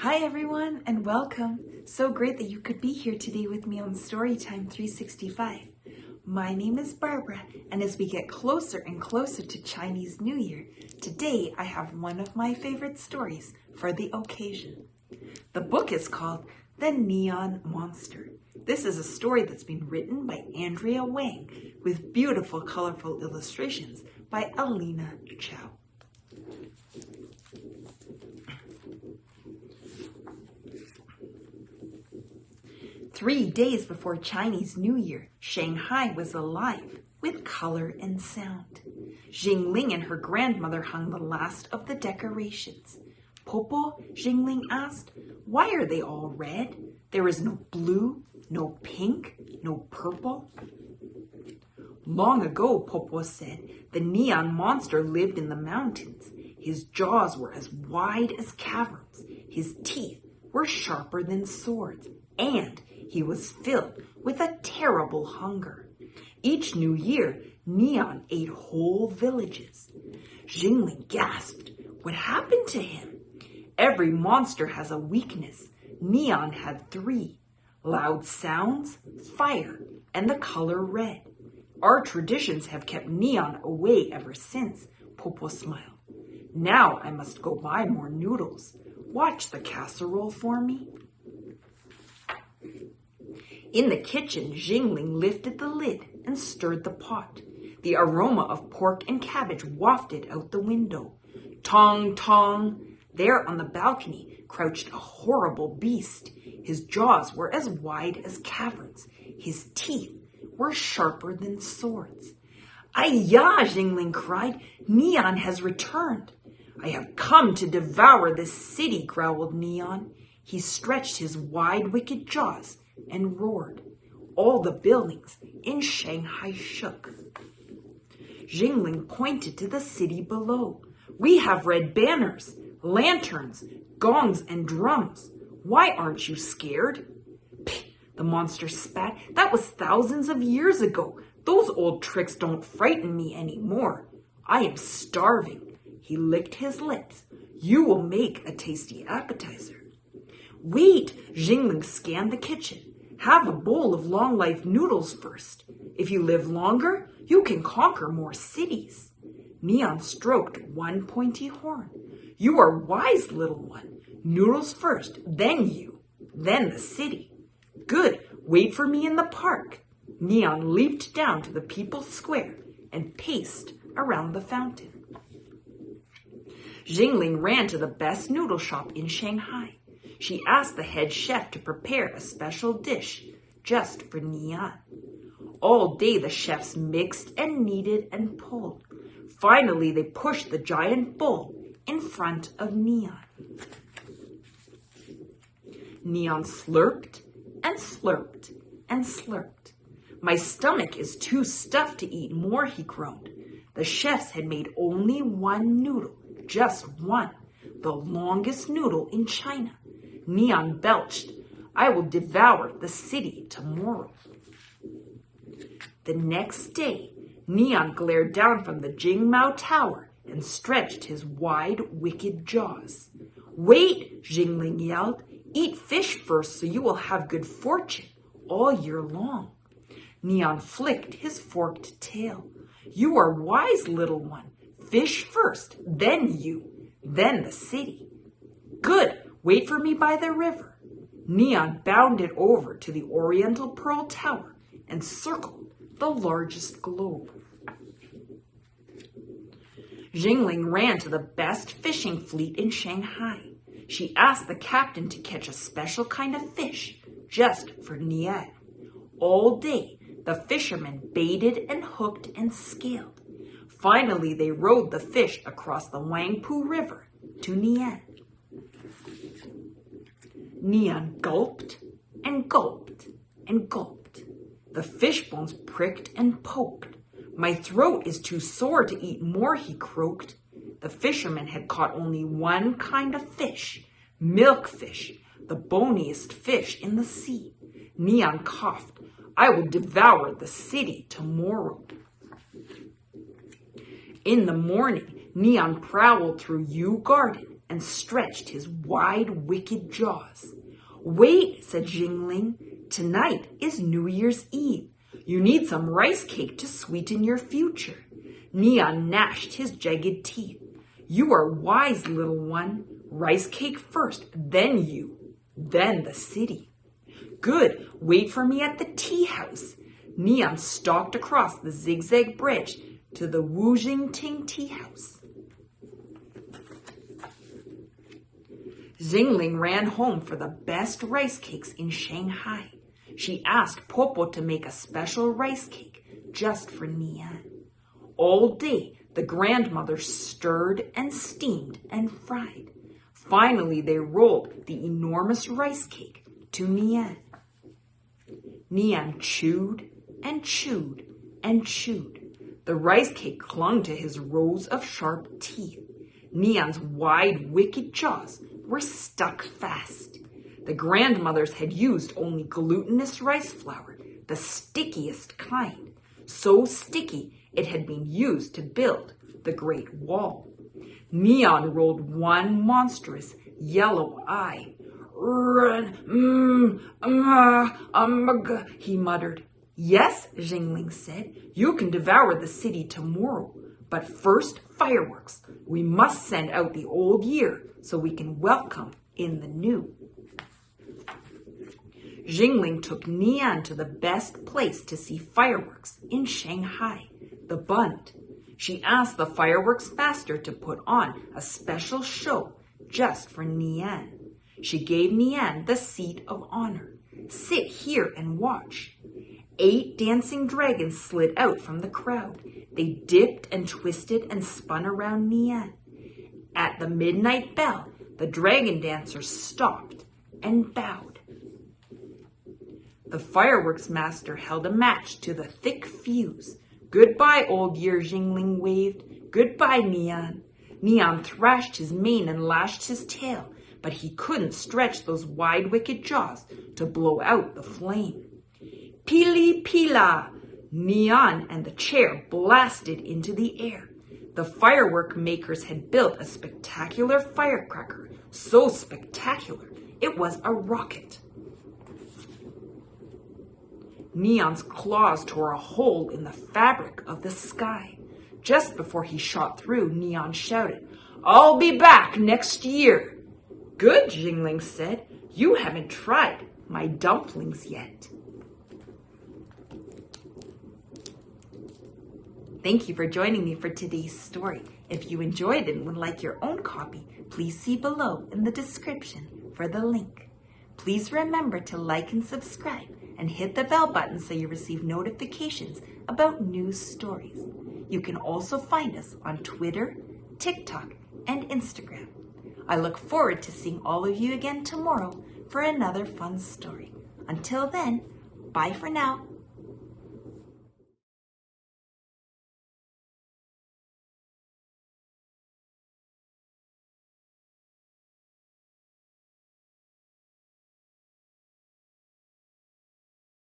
Hi everyone and welcome. So great that you could be here today with me on Storytime 365. My name is Barbara, and as we get closer and closer to Chinese New Year, today I have one of my favorite stories for the occasion. The book is called The Neon Monster. This is a story that's been written by Andrea Wang with beautiful colorful illustrations by Alina Chow. Three days before Chinese New Year, Shanghai was alive with color and sound. Jingling and her grandmother hung the last of the decorations. Popo, Jingling asked, why are they all red? There is no blue, no pink, no purple. Long ago, Popo said, the neon monster lived in the mountains. His jaws were as wide as caverns. His teeth were sharper than swords, and he was filled with a terrible hunger. Each new year, Neon ate whole villages. Jingling gasped. What happened to him? Every monster has a weakness. Neon had three: loud sounds, fire, and the color red. Our traditions have kept Neon away ever since, Popo smiled. Now I must go buy more noodles. Watch the casserole for me. In the kitchen, Jingling lifted the lid and stirred the pot. The aroma of pork and cabbage wafted out the window. Tong, tong! There on the balcony crouched a horrible beast. His jaws were as wide as caverns. His teeth were sharper than swords. Ay-ya! Jingling cried. Neon has returned. I have come to devour this city, growled Neon. He stretched his wide, wicked jaws and roared. All the buildings in Shanghai shook. Jingling pointed to the city below. We have red banners, lanterns, gongs, and drums. Why aren't you scared? Pih, the monster spat. That was thousands of years ago. Those old tricks don't frighten me anymore. I am starving. He licked his lips. You will make a tasty appetizer. Wait, Jingling scanned the kitchen. Have a bowl of long-life noodles first. If you live longer, you can conquer more cities. Neon stroked one pointy horn. You are wise, little one. Noodles first, then you, then the city. Good, wait for me in the park. Neon leaped down to the People's Square and paced around the fountain. Jingling ran to the best noodle shop in Shanghai. She asked the head chef to prepare a special dish just for Neon. All day the chefs mixed and kneaded and pulled. Finally, they pushed the giant bowl in front of Neon. Neon slurped and slurped and slurped. My stomach is too stuffed to eat more, he groaned. The chefs had made only one noodle, just one, the longest noodle in China. Neon belched. I will devour the city tomorrow. The next day, Neon glared down from the Jingmao Tower and stretched his wide, wicked jaws. Wait, Jingling yelled. Eat fish first so you will have good fortune all year long. Neon flicked his forked tail. You are wise, little one. Fish first, then you, then the city. Good. Wait for me by the river. Neon bounded over to the Oriental Pearl Tower and circled the largest globe. Jingling ran to the best fishing fleet in Shanghai. She asked the captain to catch a special kind of fish just for Neon. All day, the fishermen baited and hooked and scaled. Finally, they rowed the fish across the Wangpu River to Neon. Neon gulped and gulped and gulped. The fish bones pricked and poked. My throat is too sore to eat more, he croaked. The fisherman had caught only one kind of fish, milkfish, the boniest fish in the sea. Neon coughed. I will devour the city tomorrow. In the morning, Neon prowled through Yew Garden and stretched his wide, wicked jaws. Wait, said Jingling. Tonight is New Year's Eve. You need some rice cake to sweeten your future. Neon gnashed his jagged teeth. You are wise, little one. Rice cake first, then you, then the city. Good, wait for me at the tea house. Neon stalked across the zigzag bridge to the Wu Jing Ting tea house. Jingling ran home for the best rice cakes in Shanghai. She asked Popo to make a special rice cake just for Nian. All day, the grandmother stirred and steamed and fried. Finally, they rolled the enormous rice cake to Nian. Nian chewed and chewed and chewed. The rice cake clung to his rows of sharp teeth. Nian's wide, wicked jaws were stuck fast. The grandmothers had used only glutinous rice flour, the stickiest kind. So sticky, it had been used to build the Great Wall. Neon rolled one monstrous yellow eye. He muttered. Yes, Jingling said, you can devour the city tomorrow. But first, fireworks. We must send out the old year so we can welcome in the new. Jingling took Nian to the best place to see fireworks in Shanghai, the Bund. She asked the fireworks master to put on a special show just for Nian. She gave Nian the seat of honor. Sit here and watch. 8 dancing dragons slid out from the crowd. They dipped and twisted and spun around Nian. At the midnight bell, the dragon dancers stopped and bowed. The fireworks master held a match to the thick fuse. Goodbye, old year, Jingling waved. Goodbye, Nian. Neon thrashed his mane and lashed his tail, but he couldn't stretch those wide, wicked jaws to blow out the flame. Pili pila! Neon and the chair blasted into the air. The firework makers had built a spectacular firecracker, so spectacular it was a rocket. Neon's claws tore a hole in the fabric of the sky. Just before he shot through, Neon shouted, I'll be back next year. Good, Jingling said. You haven't tried my dumplings yet. Thank you for joining me for today's story. If you enjoyed it and would like your own copy, please see below in the description for the link. Please remember to like and subscribe and hit the bell button so you receive notifications about new stories. You can also find us on Twitter, TikTok, and Instagram. I look forward to seeing all of you again tomorrow for another fun story. Until then, bye for now.